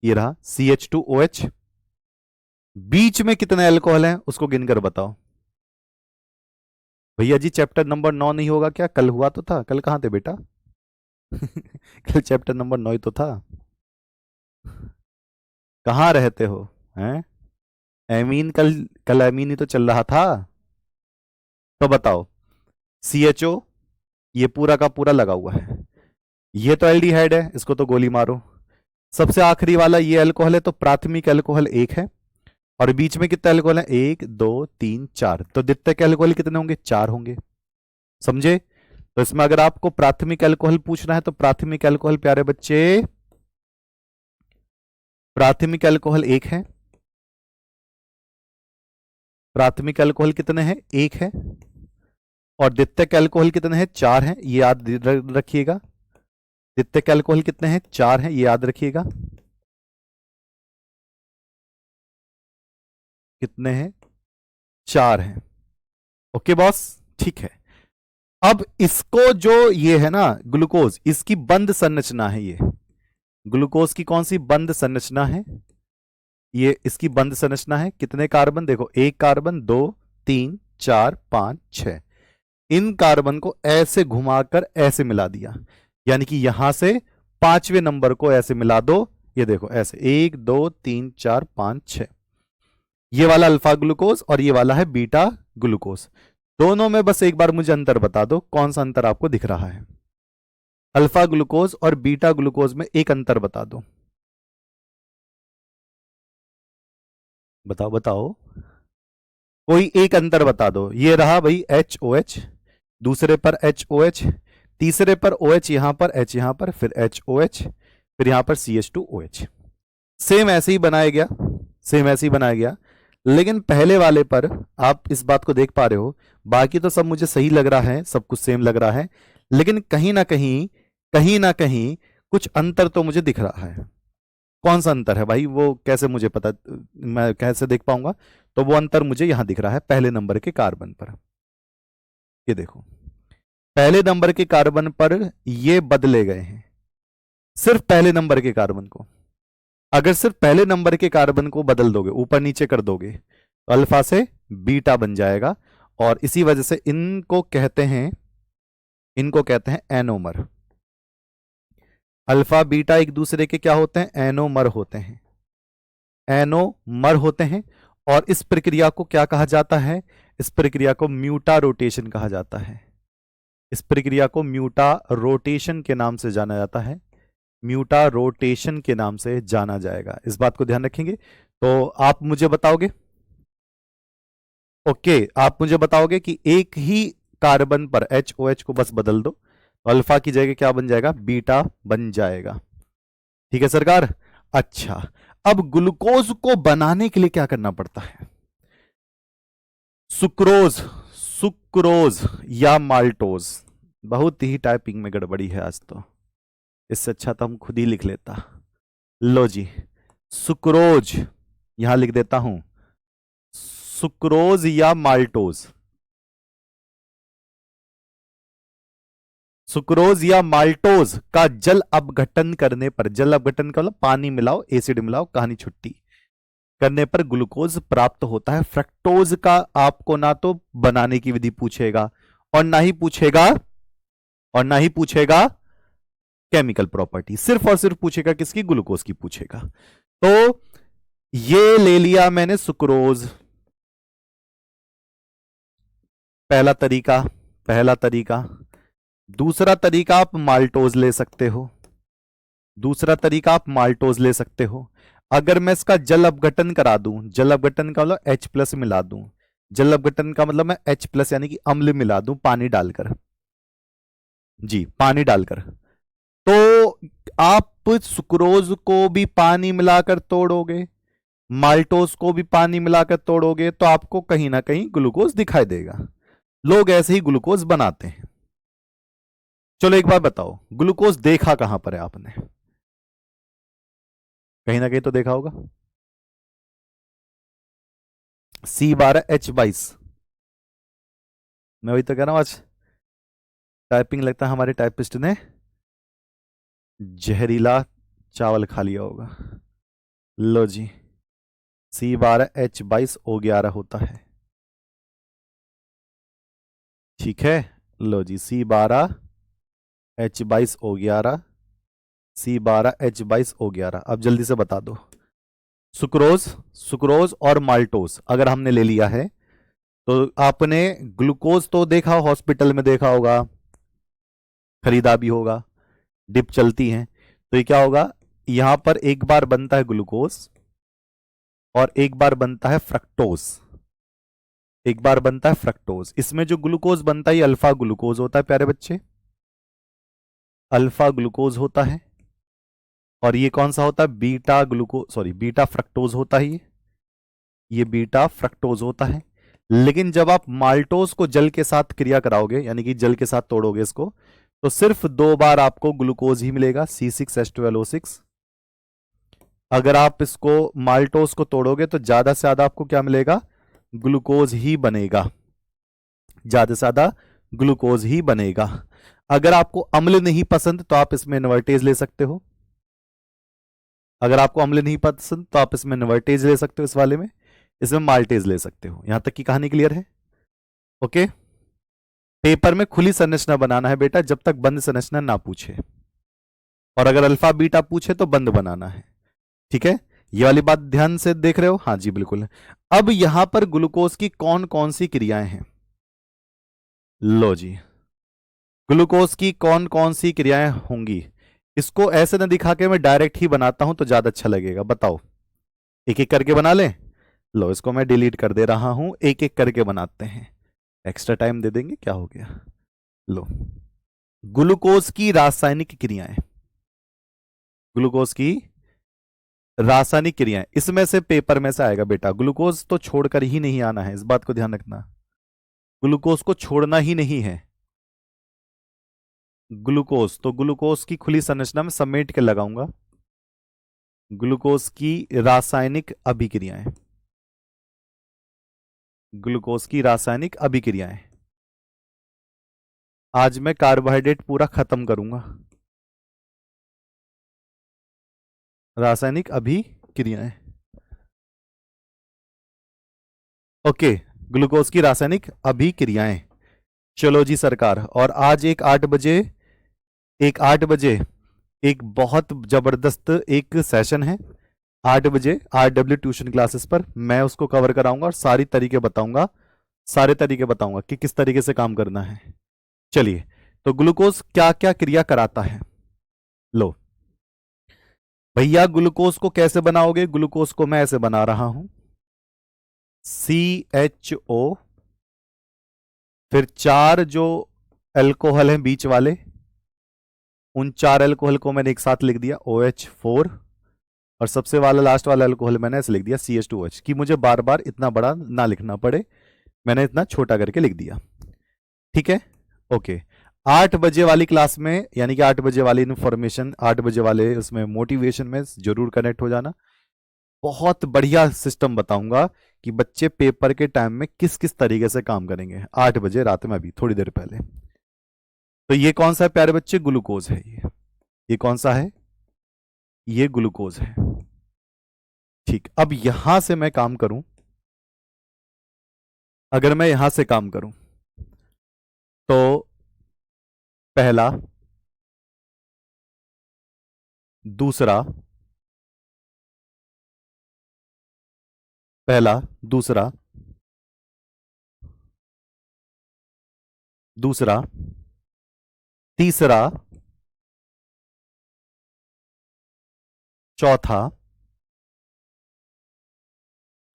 ये रहा CH2OH। बीच में कितने अल्कोहल हैं उसको गिनकर बताओ। भैया जी चैप्टर नंबर 9 नहीं होगा क्या, कल हुआ तो था, कल कहां थे बेटा कल चैप्टर नंबर 9 ही तो था, कहां रहते हो हैं। एमीन कल कल एमीन ही तो चल रहा था। तो बताओ CHO ये पूरा का पूरा लगा हुआ है, ये तो एल्डिहाइड है, इसको तो गोली मारो। सबसे आखिरी वाला ये अल्कोहल है, तो प्राथमिक अल्कोहल 1 है, और बीच में कितने अल्कोहल है, 1 2 3 4, तो द्वितीयक अल्कोहल कितने होंगे, 4 होंगे। समझे। तो इसमें अगर आपको प्राथमिक अल्कोहल पूछना है तो प्राथमिक अल्कोहल प्यारे बच्चे, प्राथमिक अल्कोहल 1 है, प्राथमिक अल्कोहल कितने हैं, 1 है, और द्वितीयक अल्कोहल कितने हैं, 4 हैं, ये याद रखिएगा। द्वितीयक अल्कोहल कितने हैं, 4 हैं, ये याद रखिएगा। कितने हैं, 4 हैं। ओके बॉस, ठीक है। अब इसको जो ये है ना ग्लूकोज, इसकी बंद संरचना है, ये ग्लूकोज की कौन सी बंद संरचना है, ये इसकी बंद संरचना है। कितने कार्बन, देखो 1 कार्बन 2 3 4 5 6, इन कार्बन को ऐसे घुमाकर ऐसे मिला दिया, यानी कि यहां से 5वें नंबर को ऐसे मिला दो, ये देखो ऐसे 1 2 3 4 5 6, ये वाला अल्फा ग्लूकोज और ये वाला है बीटा ग्लूकोज। दोनों में बस एक बार मुझे अंतर बता दो, कौन सा अंतर आपको दिख रहा है। अल्फा ग्लूकोज और बीटा ग्लूकोज में एक अंतर बता दो, बताओ बताओ, कोई एक अंतर बता दो। ये रहा भाई HOH, दूसरे पर HOH, तीसरे पर OH, यहां पर H, यहां पर फिर HOH, फिर यहां पर CH2OH। सेम ऐसे ही बनाया गया, सेम ऐसे ही बनाया गया, लेकिन पहले वाले पर आप इस बात को देख पा रहे हो, बाकी तो सब मुझे सही लग रहा है, सब कुछ सेम लग रहा है, लेकिन कहीं ना कहीं कहीं ना कहीं कुछ अंतर तो मुझे दिख रहा है। कौन सा अंतर है भाई, वो कैसे मुझे पता, मैं कैसे देख पाऊंगा? तो वो अंतर मुझे यहां दिख रहा है पहले नंबर के कार्बन पर। ये देखो, पहले नंबर के कार्बन पर ये बदले गए हैं, सिर्फ पहले नंबर के कार्बन को। अगर सिर्फ पहले नंबर के कार्बन को बदल दोगे, ऊपर नीचे कर दोगे, तो अल्फा से बीटा बन जाएगा। और इसी वजह से इनको कहते हैं एनोमर। अल्फा बीटा एक दूसरे के क्या होते हैं? एनोमर होते हैं। एनोमर होते हैं। और इस प्रक्रिया को क्या कहा जाता है? इस प्रक्रिया को म्यूटा रोटेशन कहा जाता है। इस प्रक्रिया को म्यूटा रोटेशन के नाम से जाना जाता है। म्यूटा रोटेशन के नाम से जाना जाएगा, इस बात को ध्यान रखेंगे। तो आप मुझे बताओगे, ओके, आप मुझे बताओगे कि एक ही कार्बन पर HOH को बस बदल दो, तो अल्फा की जगह क्या बन जाएगा? बीटा बन जाएगा। ठीक है सरकार। अच्छा, अब ग्लूकोज को बनाने के लिए क्या करना पड़ता है? सुक्रोज, सुक्रोज या माल्टोज। बहुत ही टाइपिंग में गड़बड़ी है आज तो, इससे अच्छा तो हम खुद ही लिख लेता। लो जी, सुक्रोज यहां लिख देता हूं, सुक्रोज या माल्टोज। सुक्रोज या माल्टोज का जल अपघटन करने पर, जल अपघटन का मतलब पानी मिलाओ, एसिड मिलाओ, कहानी छुट्टी करने पर ग्लूकोज प्राप्त होता है। फ्रक्टोज का आपको ना तो बनाने की विधि पूछेगा और ना ही पूछेगा केमिकल प्रॉपर्टी, सिर्फ और सिर्फ पूछेगा किसकी? ग्लूकोज की पूछेगा। तो ये ले लिया मैंने सुक्रोज, पहला तरीका। दूसरा तरीका आप माल्टोज ले सकते हो। अगर मैं इसका जल अपघटन करा दूं, जल अपघटन का मतलब H+ मिला दूं, जल अपघटन का मतलब मैं H+ यानी कि अम्ल मिला दूं पानी डालकर, जी पानी डालकर, तो आप सुक्रोज को भी पानी मिलाकर तोड़ोगे, माल्टोज को भी पानी मिलाकर तोड़ोगे, तो आपको कहीं ना कहीं ग्लूकोज दिखाई देगा। लोग ऐसे ही ग्लूकोज बनाते हैं। चलो एक बार बताओ, ग्लूकोज देखा कहां पर है आपने? कहीं ना कहीं तो देखा होगा। C12H22। मैं वही तो कह रहा हूं, आज टाइपिंग लगता है हमारे टाइपिस्ट ने जहरीला चावल खा लिया होगा। लो जी, C12H22O11 होता है। ठीक है, लो जी, C12H22O11, C12H22O11। अब जल्दी से बता दो, सुक्रोज और माल्टोज अगर हमने ले लिया है, तो आपने ग्लूकोज तो देखा, हॉस्पिटल में देखा होगा, खरीदा भी होगा, डिप चलती हैं। तो ये क्या होगा? यहां पर एक बार बनता है ग्लूकोज और एक बार बनता है फ्रक्टोज। इसमें जो ग्लूकोज बनता है ये अल्फा ग्लूकोज होता है प्यारे बच्चे, अल्फा ग्लूकोज होता है। और ये कौन सा होता है? बीटा फ्रक्टोज होता है। ये बीटा फ्रक्टोज होता है। लेकिन जब आप माल्टोज को जल के साथ क्रिया कराओगे, यानी कि जल के साथ तोड़ोगे इसको, तो सिर्फ 2 बार आपको ग्लूकोज ही मिलेगा, C6H12O6। अगर आप इसको माल्टोज को तोड़ोगे तो ज्यादा से ज्यादा आपको क्या मिलेगा? ग्लूकोज ही बनेगा, ज्यादा से ज्यादा ग्लूकोज ही बनेगा। अगर आपको अम्ल नहीं पसंद तो आप इसमें इन्वर्टेज ले सकते हो। इस वाले में, इसमें माल्टेज ले सकते हो। यहां तक की कहानी क्लियर है? ओके। पेपर में खुली संरचना बनाना है बेटा, जब तक बंद संरचना ना पूछे, और अगर अल्फा बीटा पूछे तो बंद बनाना है। ठीक है, ये वाली बात ध्यान से देख रहे हो? हाँ जी बिल्कुल। अब यहां पर ग्लूकोज की कौन कौन सी क्रियाएं हैं? लो जी, ग्लूकोज की कौन कौन सी क्रियाएं होंगी? इसको ऐसे न दिखा के मैं डायरेक्ट ही बनाता हूं तो ज्यादा अच्छा लगेगा। बताओ, एक एक करके बना लें? लो, इसको मैं डिलीट कर दे रहा हूं, एक एक करके बनाते हैं, एक्स्ट्रा टाइम दे देंगे, क्या हो गया। लो, ग्लूकोज की रासायनिक क्रियाएं, ग्लूकोज की रासायनिक क्रियाएं, इसमें से पेपर में से आएगा बेटा। ग्लूकोज तो छोड़कर ही नहीं आना है, इस बात को ध्यान रखना, ग्लूकोज को छोड़ना ही नहीं है। ग्लूकोज, तो ग्लूकोज की खुली संरचना में समेट के लगाऊंगा ग्लूकोज की रासायनिक अभिक्रियाएं, ग्लूकोज की रासायनिक अभिक्रियाएं। आज मैं कार्बोहाइड्रेट पूरा खत्म करूंगा। रासायनिक अभिक्रियाएं, ओके, ग्लूकोज की रासायनिक अभिक्रियाएं। चलो जी सरकार, और आज एक 8 बजे, एक 8 बजे एक बहुत जबरदस्त एक सेशन है 8 बजे RW ट्यूशन क्लासेस पर। मैं उसको कवर कराऊंगा और सारी तरीके बताऊंगा, सारे तरीके बताऊंगा कि किस तरीके से काम करना है। चलिए, तो ग्लूकोज क्या क्या क्रिया कराता है। लो भैया, ग्लूकोज को कैसे बनाओगे? ग्लूकोज को मैं ऐसे बना रहा हूं, CHO, फिर 4 जो अल्कोहल हैं बीच वाले, उन 4 अल्कोहल को मैंने एक साथ लिख दिया OH4, और सबसे वाला लास्ट वाला अल्कोहल मैंने ऐसे लिख दिया CH2OH, कि मुझे बार बार इतना बड़ा ना लिखना पड़े, मैंने इतना छोटा करके लिख दिया। ठीक है, ओके। 8 बजे वाली क्लास में, यानी कि 8 बजे वाली इन्फॉर्मेशन, 8 बजे वाले उसमें मोटिवेशन में जरूर कनेक्ट हो जाना। बहुत बढ़िया सिस्टम बताऊंगा कि बच्चे पेपर के टाइम में किस किस तरीके से काम करेंगे। 8 बजे रात में, अभी थोड़ी देर पहले। तो ये कौन सा है प्यारे बच्चे? ग्लूकोज है ये कौन सा है? ये ग्लूकोज है। ठीक, अब यहां से मैं काम करूं, अगर मैं यहां से काम करूं तो पहला, दूसरा, पहला, दूसरा, दूसरा, तीसरा, चौथा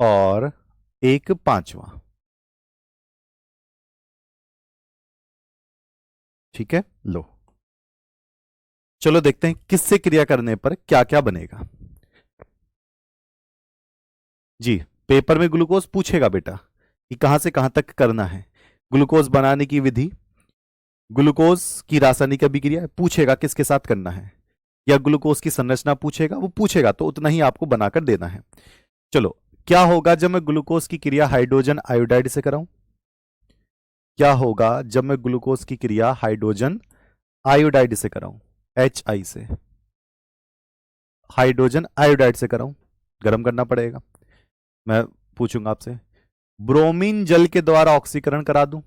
और एक पांचवा। ठीक है, लो चलो देखते हैं किससे क्रिया करने पर क्या क्या बनेगा। जी, पेपर में ग्लूकोज पूछेगा बेटा कि कहां से कहां तक करना है। ग्लूकोज बनाने की विधि, ग्लूकोज की रासायनिक अभिक्रिया पूछेगा किसके साथ करना है, या ग्लूकोज की संरचना पूछेगा, वो पूछेगा तो उतना ही आपको बनाकर देना है। चलो, क्या होगा जब मैं ग्लूकोज की क्रिया हाइड्रोजन आयोडाइड से कराऊं? क्या होगा जब मैं ग्लूकोज की क्रिया हाइड्रोजन आयोडाइड से कराऊं? HI से, हाइड्रोजन आयोडाइड से कराऊं, गर्म करना पड़ेगा। मैं पूछूंगा आपसे, ब्रोमीन जल के द्वारा ऑक्सीकरण करा दूं?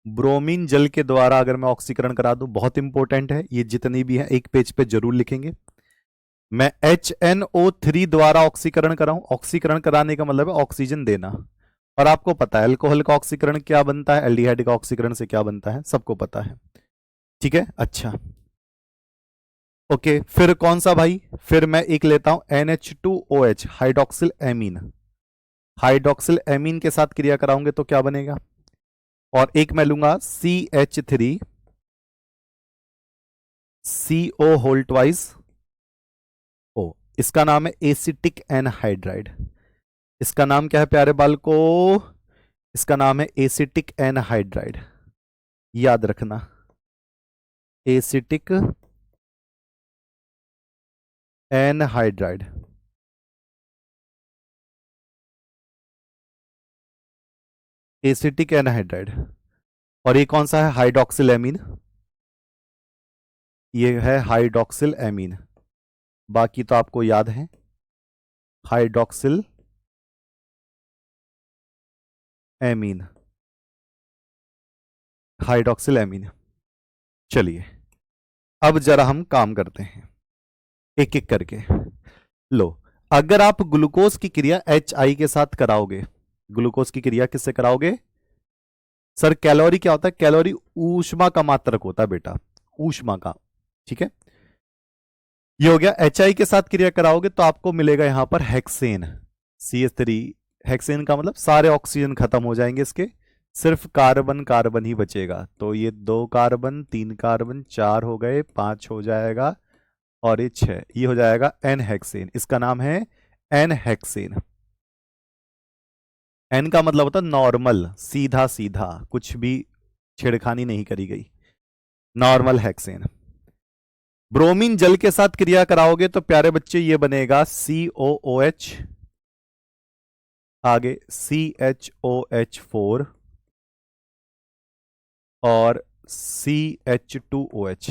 ब्रोमीन जल के द्वारा अगर मैं ऑक्सीकरण करा दूं, बहुत इंपॉर्टेंट है ये, जितनी भी है एक पेज पे जरूर लिखेंगे। मैं HNO3 द्वारा ऑक्सीकरण कराऊं, ऑक्सीकरण कराने का मतलब है ऑक्सीजन देना, और आपको पता है अल्कोहल का ऑक्सीकरण क्या बनता है, एल्डिहाइड का ऑक्सीकरण से क्या बनता है, सबको पता है। ठीक है, अच्छा, ओके। फिर कौन सा भाई? फिर मैं एक लेता हूं NH2OH, hydroxyl amine, hydroxyl amine के साथ क्रिया कराऊंगे तो क्या बनेगा? और एक मैं लूंगा CH3CO होल ट्वाइस O, इसका नाम है एसिटिक एनहाइड्राइड। इसका नाम क्या है प्यारे बाल को? इसका नाम है एसिटिक एनहाइड्राइड, याद रखना, एसिटिक एनहाइड्राइड। Acetic anhydride. और ये कौन सा है? हाइड्रोक्सिल एमीन, ये है हाइड्रोक्सिल एमीन, बाकी तो आपको याद है, हाइड्रोक्सिल एमीन, हाइड्रोक्सिल एमीन। चलिए, अब जरा हम काम करते हैं एक एक करके। लो, अगर आप ग्लूकोज की क्रिया HI के साथ कराओगे, ग्लूकोज की क्रिया किससे कराओगे? सर कैलोरी क्या होता है? कैलोरी ऊष्मा का मात्रक होता है बेटा, ऊष्मा का। ठीक है, ये हो गया। HI के साथ क्रिया कराओगे तो आपको मिलेगा यहां पर हेक्सेन, CH3। हेक्सेन का मतलब सारे ऑक्सीजन खत्म हो जाएंगे इसके, सिर्फ कार्बन कार्बन ही बचेगा। तो ये 2 कार्बन, 3 कार्बन, 4 हो गए, 5 हो जाएगा, और ये 6, ये हो जाएगा एन हेक्सेन। इसका नाम है एन हेक्सेन। एन का मतलब होता है नॉर्मल, सीधा सीधा, कुछ भी छेड़खानी नहीं करी गई। Normal hexane. ब्रोमीन जल के साथ क्रिया कराओगे तो प्यारे बच्चे ये बनेगा COOH, आगे CHOH4 और CH2OH।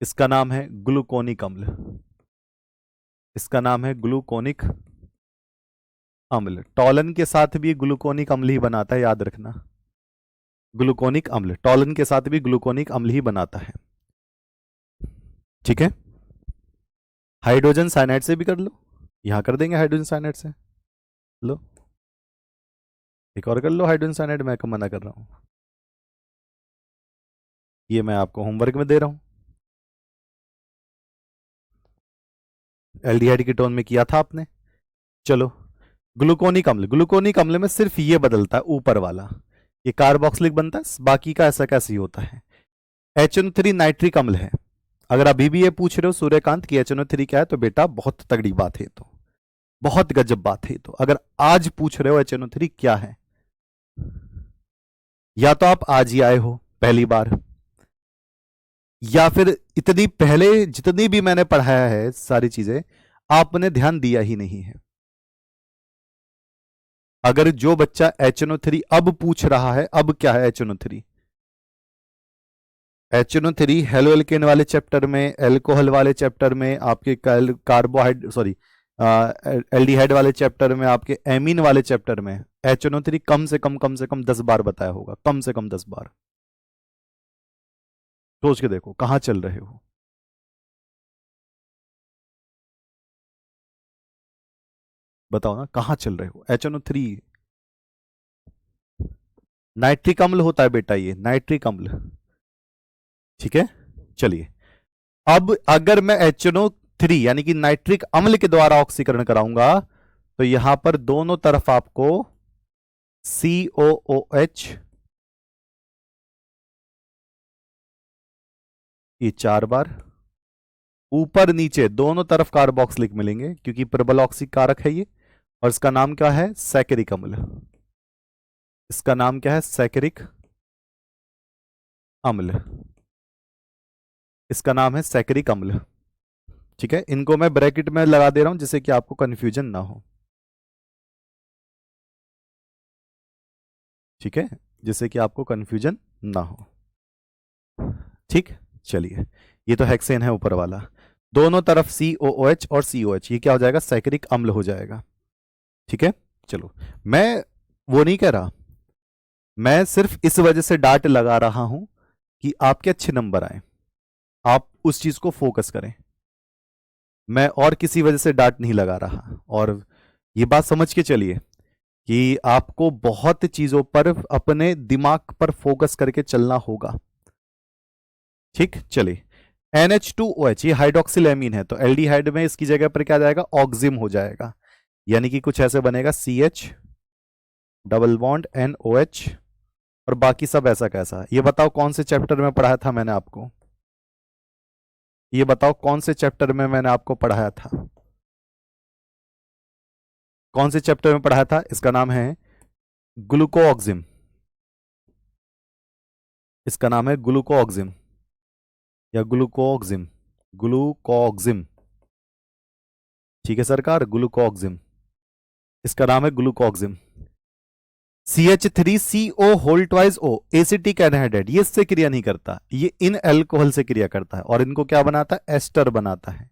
इसका नाम है ग्लूकोनिक अम्ल। इसका नाम है ग्लूकोनिक अम्ल। टॉलन के साथ भी ग्लूकोनिक अम्ल ही बनाता है, याद रखना। ग्लूकोनिक अम्ल टॉलन के साथ भी ग्लूकोनिक अम्ल ही बनाता है। ठीक है, हाइड्रोजन साइनाइड से भी कर लो, यहां कर देंगे हाइड्रोजन साइनाइड से। लो एक और कर लो हाइड्रोजन साइनाइड, मैं मना कर रहा हूं, ये मैं आपको होमवर्क में दे रहा हूं। एल्डिहाइड कीटोन में किया था आपने। चलो ग्लूकोनिक अम्ल, ग्लूकोनिक अम्ल में सिर्फ ये बदलता है ऊपर वाला, ये कार्बोक्सिलिक बनता है, बाकी का ऐसा कैसे ही होता है। HNO3 नाइट्रिक अम्ल है। अगर अभी भी ये पूछ रहे हो सूर्यकांत की HNO3 क्या है, तो बेटा बहुत तगड़ी बात है, तो बहुत गजब बात है। तो अगर आज पूछ रहे हो HNO3 क्या है, या तो आप आज ही आए हो पहली बार, या फिर इतनी पहले जितनी भी मैंने पढ़ाया है सारी चीजें आपने ध्यान दिया ही नहीं है। अगर जो बच्चा HNO3 अब पूछ रहा है, अब क्या है HNO3? HNO3 हेलो एल्केन वाले चैप्टर में, एल्कोहल वाले चैप्टर में, आपके कार्बोहाइड सॉरी एल्डिहाइड वाले चैप्टर में, आपके एमीन वाले चैप्टर में HNO3 कम से कम 10 बार बताया होगा, कम से कम 10 बार। सोच के देखो कहां चल रहे हो। बताओ ना कहां चल रहे हो। HNO3 नाइट्रिक अम्ल होता है बेटा, ये नाइट्रिक अम्ल। ठीक है, चलिए अब अगर मैं HNO3 यानी कि नाइट्रिक अम्ल के द्वारा ऑक्सीकरण कराऊंगा तो यहां पर दोनों तरफ आपको COOH, ये 4 बार, ऊपर नीचे दोनों तरफ कार्बोक्सिलिक मिलेंगे क्योंकि प्रबल ऑक्सी कारक है ये। और इसका नाम क्या है? सैकरिक अम्ल। इसका नाम क्या है? सैकरिक अम्ल। इसका नाम है सैकरिक अम्ल। ठीक है, इनको मैं ब्रैकेट में लगा दे रहा हूं जिससे कि आपको कंफ्यूजन ना हो। ठीक है, जिससे कि आपको कंफ्यूजन ना हो। ठीक, चलिए ये तो हेक्सेन है ऊपर वाला, दोनों तरफ COOH और COH, ये क्या हो जाएगा? सैकरिक अम्ल हो जाएगा। ठीक है, चलो मैं वो नहीं कह रहा, मैं सिर्फ इस वजह से डांट लगा रहा हूं कि आपके अच्छे नंबर आए, आप उस चीज को फोकस करें। मैं और किसी वजह से डांट नहीं लगा रहा। और ये बात समझ के चलिए कि आपको बहुत चीजों पर अपने दिमाग पर फोकस करके चलना होगा। ठीक, चलिए NH2OH ये हाइड्रोक्सिल एमीन है, तो एल्डिहाइड में इसकी जगह पर क्या जाएगा? ऑक्सिम हो जाएगा, यानी कि कुछ ऐसे बनेगा CH डबल बॉन्ड NOH, और बाकी सब ऐसा कैसा। ये बताओ कौन से चैप्टर में पढ़ाया था मैंने आपको? ये बताओ कौन से चैप्टर में मैंने आपको पढ़ाया था? कौन से चैप्टर में पढ़ाया था? इसका नाम है ग्लूकोऑक्सिम। इसका नाम है ग्लूकोऑक्सिम या ग्लूकोऑक्सिम, ग्लूकोऑक्सिम। ठीक है सरकार, ग्लूकोऑक्सिम, इसका नाम है glucoxime. CH3CO whole twice O acetic anhydride, ये इससे क्रिया नहीं करता, ये इन एल्कोहल से क्रिया करता है और इनको क्या बनाता है? एस्टर बनाता है।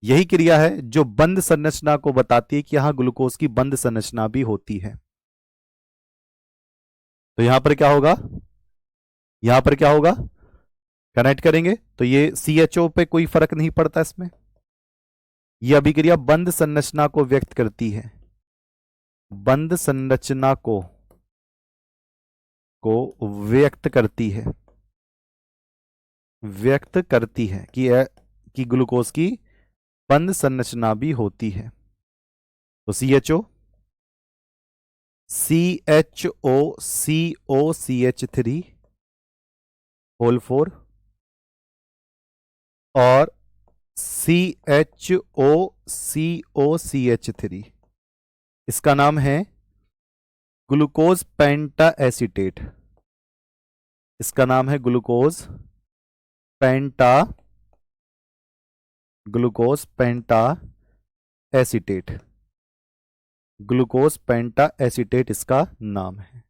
यही क्रिया है जो बंद संरचना को बताती है कि यहां ग्लूकोज की बंद संरचना भी होती है। तो यहां पर क्या होगा? यहां पर क्या होगा? कनेक्ट करेंगे तो ये CHO पे कोई फर्क नहीं पड़ता इसमें। यह अभिक्रिया बंद संरचना को व्यक्त करती है, बंद संरचना को व्यक्त करती है, व्यक्त करती है कि ग्लूकोज की बंद संरचना भी होती है। तो CHO, CHO, होल 4 और CHO, इसका नाम है ग्लूकोज पेंटा एसीटेट। इसका नाम है ग्लूकोज पेंटा ग्लूकोज पेंटा एसीटेट, ग्लूकोज पेंटा एसीटेट इसका नाम है।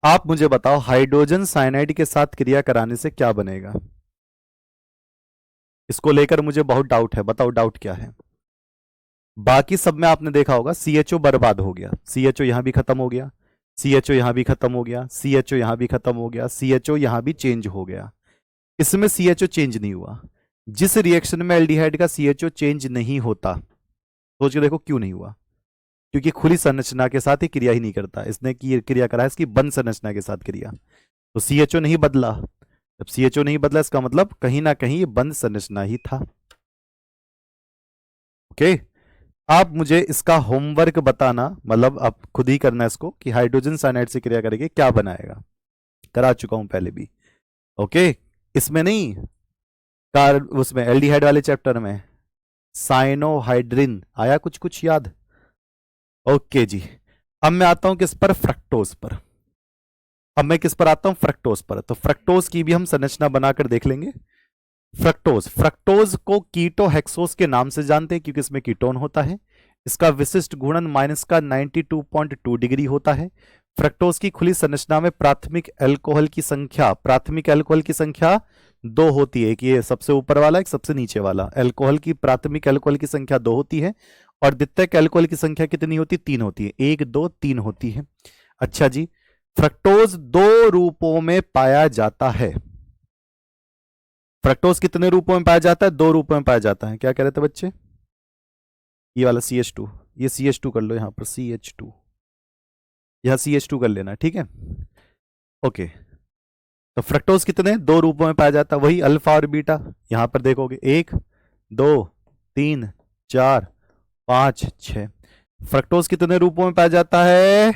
आप मुझे बताओ हाइड्रोजन साइनाइड के साथ क्रिया कराने से क्या बनेगा? इसको लेकर मुझे बहुत डाउट है, बताओ डाउट क्या है? बाकी सब में आपने देखा होगा CHO बर्बाद हो गया, CHO यहां भी खत्म हो गया, CHO यहां भी खत्म हो गया, CHO यहां भी खत्म हो गया, CHO यहां भी चेंज हो गया। इसमें CHO चेंज नहीं हुआ। जिस रिएक्शन में एल्डिहाइड का CHO चेंज नहीं होता, सोच के देखो क्यों नहीं हुआ? क्योंकि खुली संरचना के साथ ही क्रिया ही नहीं करता। इसने की क्रिया करा है इसकी बंद संरचना के साथ क्रिया, तो CHO नहीं बदला। जब CHO नहीं बदला इसका मतलब कहीं ना कहीं ये बंद संरचना ही था। ओके, आप मुझे इसका होमवर्क बताना, मतलब आप खुद ही करना इसको कि हाइड्रोजन साइनाइड से क्रिया करके क्या बनाएगा। करा चुका हूं पहले भी। ओके, इसमें नहीं, उसमें एल्डिहाइड वाले चैप्टर में साइनोहाइड्रिन आया कुछ कुछ याद? ओके जी, अब मैं आता हूं किस पर? फ्रक्टोज पर। अब मैं किस पर आता हूं? फ्रक्टोज पर। तो फ्रक्टोज की भी हम संरचना बनाकर देख लेंगे। फ्रक्टोज को कीटोहेक्सोज के नाम से जानते हैं क्योंकि इसमें कीटोन होता है। इसका विशिष्ट गुणन माइनस का 92.2 डिग्री होता है। फ्रक्टोज की खुली संरचना में प्राथमिक अल्कोहल की संख्या 2 होती है। एक ये सबसे ऊपर वाला, एक सबसे नीचे वाला। प्राथमिक अल्कोहल की संख्या 2 होती है और द्वितीयक अल्कोहल की संख्या कितनी होती है? 3 होती है। 1 2 3 होती है। अच्छा जी, फ्रक्टोज 2 रूपों में पाया जाता है। फ्रक्टोज कितने रूपों में पाया जाता है? 2 रूपों में पाया जाता है। क्या कह रहे थे बच्चे? ये वाला CH2, ये CH2 कर लो, यहां पर CH2, यहां CH2 कर लेना, ठीक है? ओके, तो फ्रक्टोज कितने? 2 रूपों में पाया जाता है, वही अल्फा और बीटा। यहां पर देखोगे 1 2 3 4 5 6। फ्रक्टोज कितने रूपों में पाया जाता है?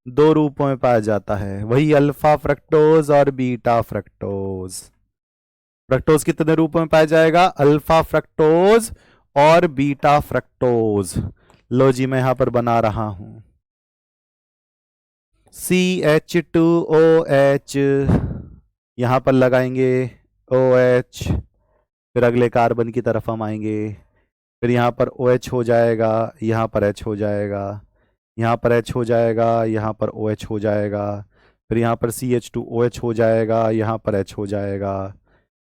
2 रूपों में पाया जाता है, वही अल्फा फ्रक्टोज और बीटा फ्रक्टोज। फ्रक्टोज कितने रूपों में पाया जाएगा? अल्फा फ्रक्टोज और बीटा फ्रक्टोज। लो जी, मैं यहां पर बना रहा हूं CH2OH, यहां पर लगाएंगे OH, फिर अगले कार्बन की तरफ हम आएंगे, फिर यहां पर OH हो जाएगा, यहां पर H हो जाएगा, यहां पर H हो जाएगा, यहां पर OH हो जाएगा, फिर यहां पर CH2OH हो जाएगा, यहां पर H हो जाएगा।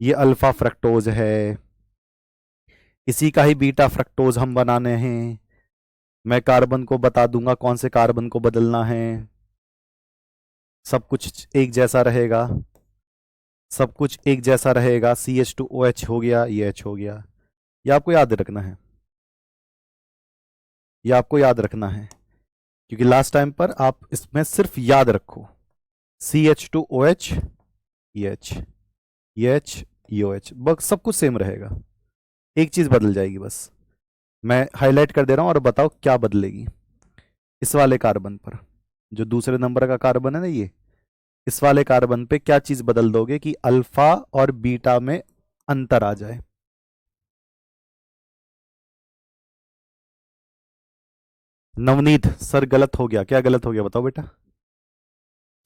ये अल्फा फ्रक्टोज है। इसी का ही बीटा फ्रक्टोज हम बनाने हैं। मैं कार्बन को बता दूंगा कौन से कार्बन को बदलना है। सब कुछ एक जैसा रहेगा, सब कुछ एक जैसा रहेगा। CH2OH हो गया, ये H हो गया। ये आपको याद रखना है, ये आपको याद रखना है, क्योंकि लास्ट टाइम पर आप इसमें सिर्फ याद रखो CH2OH, ये H, ये H, ये OH, बस सब कुछ सेम रहेगा, एक चीज बदल जाएगी बस। मैं हाईलाइट कर दे रहा हूं और बताओ क्या बदलेगी। इस वाले कार्बन पर, जो दूसरे नंबर का कार्बन है ना, ये इस वाले कार्बन पे क्या चीज बदल दोगे कि अल्फा और बीटा में अंतर आ जाए? नवनीत सर गलत हो गया। क्या गलत हो गया बताओ बेटा?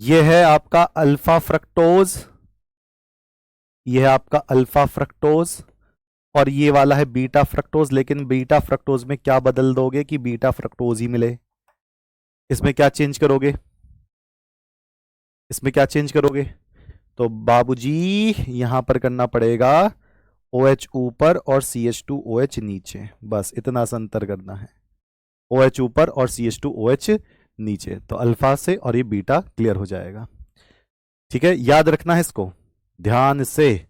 ये है आपका अल्फा फ्रक्टोज, ये है आपका अल्फा फ्रक्टोज, और ये वाला है बीटा फ्रक्टोज। लेकिन बीटा फ्रक्टोज में क्या बदल दोगे कि बीटा फ्रक्टोज ही मिले? इसमें क्या चेंज करोगे? इसमें क्या चेंज करोगे? तो बाबूजी यहां पर करना पड़ेगा OH ऊपर और CH2OH नीचे, बस इतना सा अंतर करना है। OH ऊपर और CH2OH नीचे, तो अल्फा से और ये बीटा क्लियर हो जाएगा। ठीक है, याद रखना है इसको ध्यान से,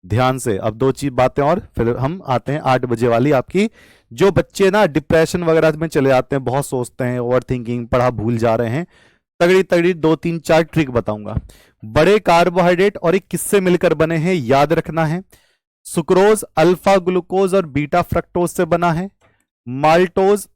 ध्यान से। अब 2 चीज बातें और फिर हम आते हैं 8 बजे वाली आपकी। जो बच्चे ना डिप्रेशन वगैरह में चले जाते हैं, बहुत सोचते हैं, ओवर थिंकिंग, पढ़ा भूल जा रहे हैं, तगड़ी तगड़ी 2 3 4 ट्रिक बताऊंगा। बड़े कार्बोहाइड्रेट और एक किससे मिलकर बने हैं याद रखना है। सुक्रोज अल्फा ग्लूकोज और बीटा फ्रक्टोज से बना है। माल्टोज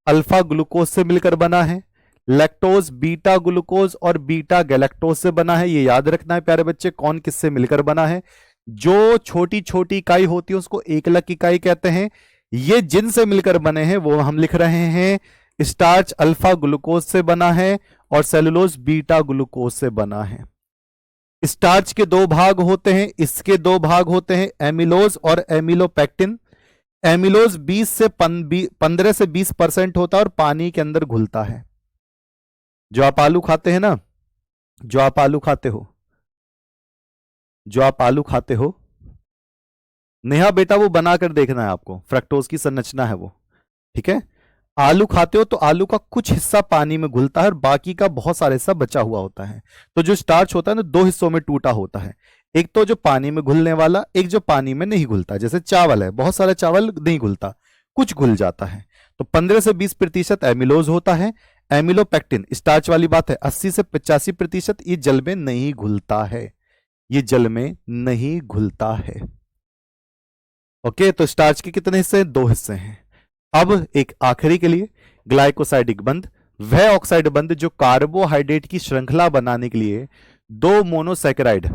अल्फा ग्लूकोज से मिलकर बना है। लैक्टोज बीटा ग्लूकोज और बीटा गैलेक्टोज से बना है। ये याद रखना है प्यारे बच्चे, कौन किससे मिलकर बना है। जो छोटी छोटी इकाई होती है उसको एकलक इकाई कहते हैं। ये जिनसे मिलकर बने हैं वो हम लिख रहे हैं। स्टार्च अल्फा ग्लूकोज से बना है और सेलुलोज बीटा ग्लूकोज से बना है। स्टार्च के दो भाग होते हैं, इसके दो भाग होते हैं, एमिलोज और एमिलोपेक्टिन। एमिलोज 15 से 20% होता है और पानी के अंदर घुलता है। जो आप आलू खाते हैं ना, जो आप आलू खाते हो, जो आप आलू खाते हो, नेहा बेटा वो बनाकर देखना है आपको, फ्रक्टोज की संरचना है वो, ठीक है। आलू खाते हो तो आलू का कुछ हिस्सा पानी में घुलता है और बाकी का बहुत सारा हिस्सा बचा हुआ होता है। तो जो स्टार्च होता है ना, दो हिस्सों में टूटा होता है, एक तो जो पानी में घुलने वाला, एक जो पानी में नहीं घुलता। जैसे चावल है, बहुत सारा चावल नहीं घुलता, कुछ घुल जाता है। तो 15 से 20% एमिलोज होता है। एमिलोपेक्टिन स्टार्च वाली बात है, 80 से 85% ये जल में नहीं घुलता है, ये जल में नहीं घुलता है। ओके, तो स्टार्च के कितने हिस्से हैं? 2 हिस्से हैं। अब एक आखिरी के लिए, ग्लाइकोसाइडिक बंध, वह ऑक्साइड बंध जो कार्बोहाइड्रेट की श्रृंखला बनाने के लिए दो मोनोसैकेराइड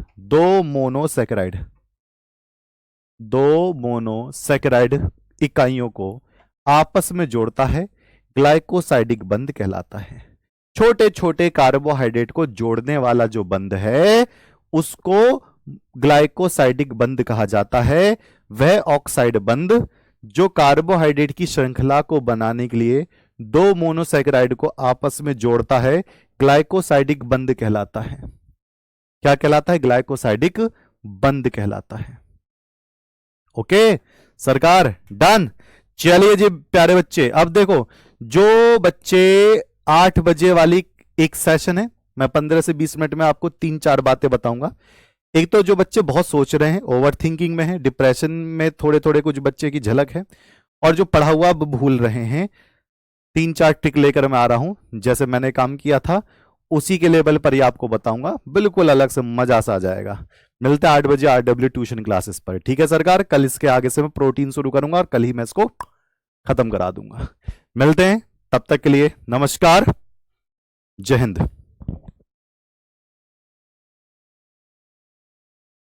इकाइयों को आपस में जोड़ता है, ग्लाइकोसाइडिक बंध कहलाता है। छोटे छोटे कार्बोहाइड्रेट को जोड़ने वाला जो बंध है उसको ग्लाइकोसाइडिक बंध कहा जाता है। वह ऑक्साइड बंध जो कार्बोहाइड्रेट की श्रृंखला को बनाने के लिए दो मोनोसैकेराइड को आपस में जोड़ता है, ग्लाइकोसाइडिक बंध कहलाता है। क्या कहलाता है? ग्लाइकोसाइडिक बंध कहलाता है। ओके सरकार, डन। चलिए जी प्यारे बच्चे, अब देखो, जो बच्चे 8 बजे वाली एक सेशन है, मैं 15 से 20 मिनट में आपको 3-4 बातें बताऊंगा। एक तो जो बच्चे बहुत सोच रहे हैं, ओवर थिंकिंग में है, डिप्रेशन में थोड़े थोड़े कुछ बच्चे की झलक है, और जो पढ़ा हुआ भूल रहे हैं, 3-4 ट्रिक लेकर मैं आ रहा हूं, जैसे मैंने काम किया था उसी के लेवल पर ही आपको बताऊंगा, बिल्कुल अलग से मजा सा आ जाएगा। मिलते हैं 8 बजे RW ट्यूशन क्लासेस पर, ठीक है सरकार। कल इसके आगे से मैं प्रोटीन शुरू करूंगा और कल ही मैं इसको खत्म करा दूंगा। मिलते हैं, तब तक के लिए नमस्कार, जय हिंद।